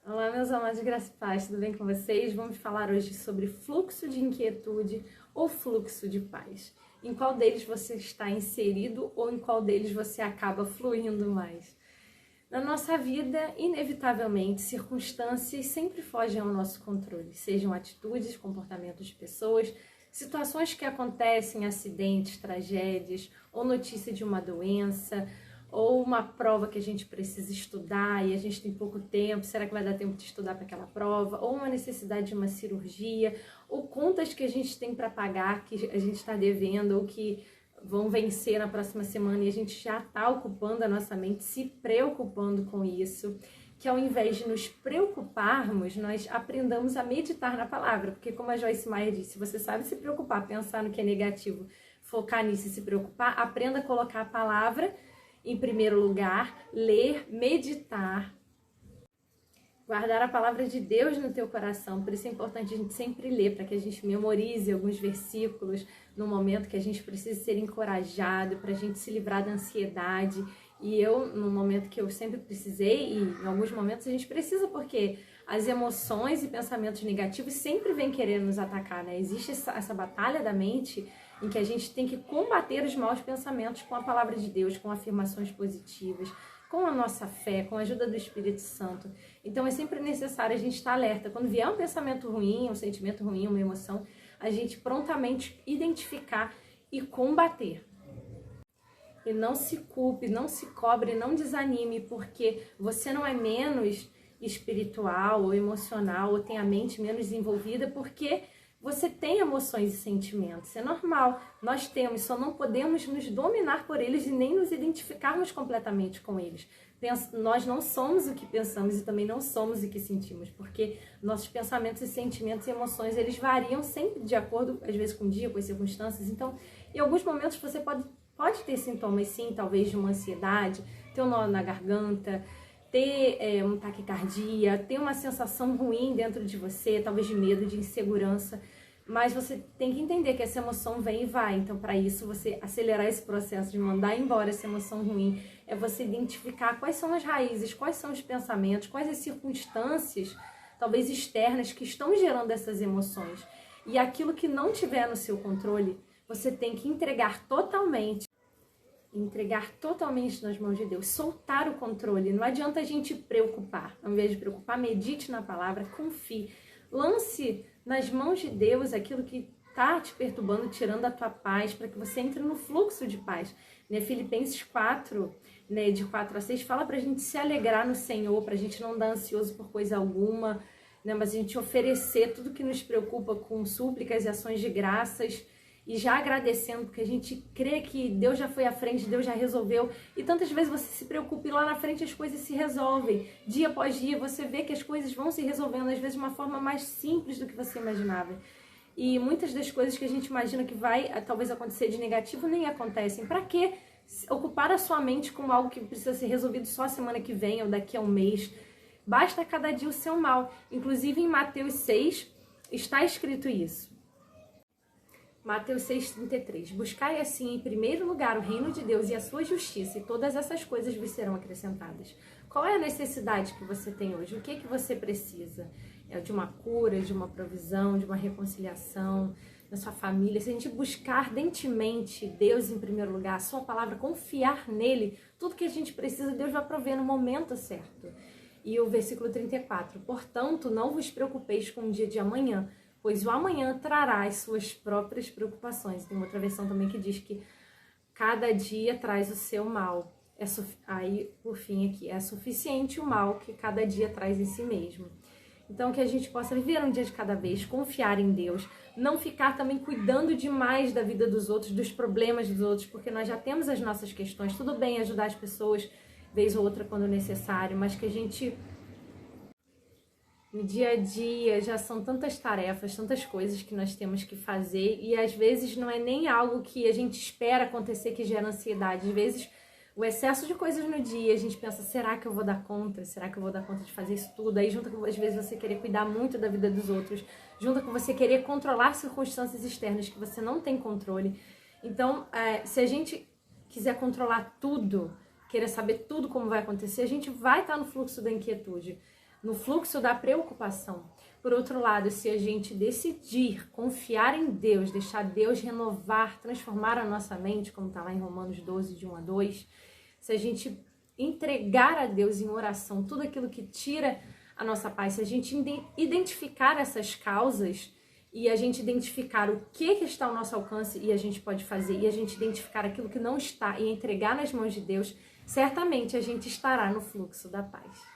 Olá, meus amados, graça e paz, tudo bem com vocês? Vamos falar hoje sobre fluxo de inquietude ou fluxo de paz. Em qual deles você está inserido ou em qual deles você acaba fluindo mais? Na nossa vida, inevitavelmente, circunstâncias sempre fogem ao nosso controle, sejam atitudes, comportamentos de pessoas, situações que acontecem, acidentes, tragédias, ou notícia de uma doença, ou uma prova que a gente precisa estudar e a gente tem pouco tempo, será que vai dar tempo de estudar para aquela prova? Ou uma necessidade de uma cirurgia, ou contas que a gente tem para pagar, que a gente está devendo, ou que vão vencer na próxima semana e a gente já está ocupando a nossa mente, se preocupando com isso, que ao invés de nos preocuparmos, nós aprendamos a meditar na palavra, porque como a Joyce Meyer disse, você sabe se preocupar, pensar no que é negativo, focar nisso e se preocupar, aprenda a colocar a palavra em primeiro lugar, ler, meditar, guardar a palavra de Deus no teu coração. Por isso é importante a gente sempre ler, para que a gente memorize alguns versículos no momento que a gente precisa ser encorajado, para a gente se livrar da ansiedade. E eu, no momento que eu sempre precisei, e em alguns momentos a gente precisa, porque as emoções e pensamentos negativos sempre vêm querer nos atacar, né? Existe essa batalha da mente em que a gente tem que combater os maus pensamentos com a palavra de Deus, com afirmações positivas, com a nossa fé, com a ajuda do Espírito Santo. Então é sempre necessário a gente estar alerta. Quando vier um pensamento ruim, um sentimento ruim, uma emoção, a gente prontamente identificar e combater. E não se culpe, não se cobre, não desanime, porque você não é menos espiritual ou emocional, ou tem a mente menos desenvolvida, porque você tem emoções e sentimentos, é normal, nós temos, só não podemos nos dominar por eles e nem nos identificarmos completamente com eles. Nós não somos o que pensamos e também não somos o que sentimos, porque nossos pensamentos e sentimentos e emoções, eles variam sempre de acordo, às vezes com o dia, com as circunstâncias. Então, em alguns momentos você pode ter sintomas, sim, talvez de uma ansiedade, ter um nó na garganta, ter um taquicardia, ter uma sensação ruim dentro de você, talvez de medo, de insegurança, mas você tem que entender que essa emoção vem e vai. Então, para isso, você acelerar esse processo de mandar embora essa emoção ruim, é você identificar quais são as raízes, quais são os pensamentos, quais as circunstâncias, talvez externas, que estão gerando essas emoções. E aquilo que não tiver no seu controle, você tem que entregar totalmente nas mãos de Deus, soltar o controle. Não adianta a gente preocupar. Ao invés de preocupar, medite na palavra, confie. Lance nas mãos de Deus aquilo que está te perturbando, tirando a tua paz, para que você entre no fluxo de paz. Filipenses 4, de 4 a 6, fala para a gente se alegrar no Senhor, para a gente não andar ansioso por coisa alguma, mas a gente oferecer tudo que nos preocupa com súplicas e ações de graças, e já agradecendo, porque a gente crê que Deus já foi à frente, Deus já resolveu. E tantas vezes você se preocupa e lá na frente as coisas se resolvem. Dia após dia você vê que as coisas vão se resolvendo, às vezes de uma forma mais simples do que você imaginava. E muitas das coisas que a gente imagina que vai talvez acontecer de negativo nem acontecem. Para que ocupar a sua mente com algo que precisa ser resolvido só a semana que vem ou daqui a um mês? Basta cada dia o seu mal. Inclusive em Mateus 6 está escrito isso. Mateus 6,33. Buscai assim em primeiro lugar o reino de Deus e a sua justiça, e todas essas coisas vos serão acrescentadas. Qual é a necessidade que você tem hoje? O que é que você precisa? É de uma cura, de uma provisão, de uma reconciliação na sua família? Se a gente buscar ardentemente Deus em primeiro lugar, a sua palavra, confiar nele, tudo que a gente precisa, Deus vai prover no momento certo. E o versículo 34. Portanto, não vos preocupeis com o dia de amanhã, pois o amanhã trará as suas próprias preocupações. Tem outra versão também que diz que cada dia traz o seu mal. Aí, por fim, aqui, é suficiente o mal que cada dia traz em si mesmo. Então, que a gente possa viver um dia de cada vez, confiar em Deus, não ficar também cuidando demais da vida dos outros, dos problemas dos outros, porque nós já temos as nossas questões. Tudo bem ajudar as pessoas, vez ou outra, quando necessário, mas que a gente... No dia a dia já são tantas tarefas, tantas coisas que nós temos que fazer, e às vezes não é nem algo que a gente espera acontecer que gera ansiedade. Às vezes o excesso de coisas no dia, a gente pensa, será que eu vou dar conta? Será que eu vou dar conta de fazer isso tudo? Aí junta com, às vezes, você querer cuidar muito da vida dos outros, junta com você querer controlar circunstâncias externas que você não tem controle. Então, se a gente quiser controlar tudo, querer saber tudo como vai acontecer, a gente vai estar no fluxo da inquietude. no fluxo da preocupação. Por outro lado, se a gente decidir confiar em Deus, deixar Deus renovar, transformar a nossa mente, como está lá em Romanos 12, de 1 a 2, se a gente entregar a Deus em oração tudo aquilo que tira a nossa paz, se a gente identificar essas causas e a gente identificar o que está ao nosso alcance e a gente pode fazer, e a gente identificar aquilo que não está e entregar nas mãos de Deus, certamente a gente estará no fluxo da paz.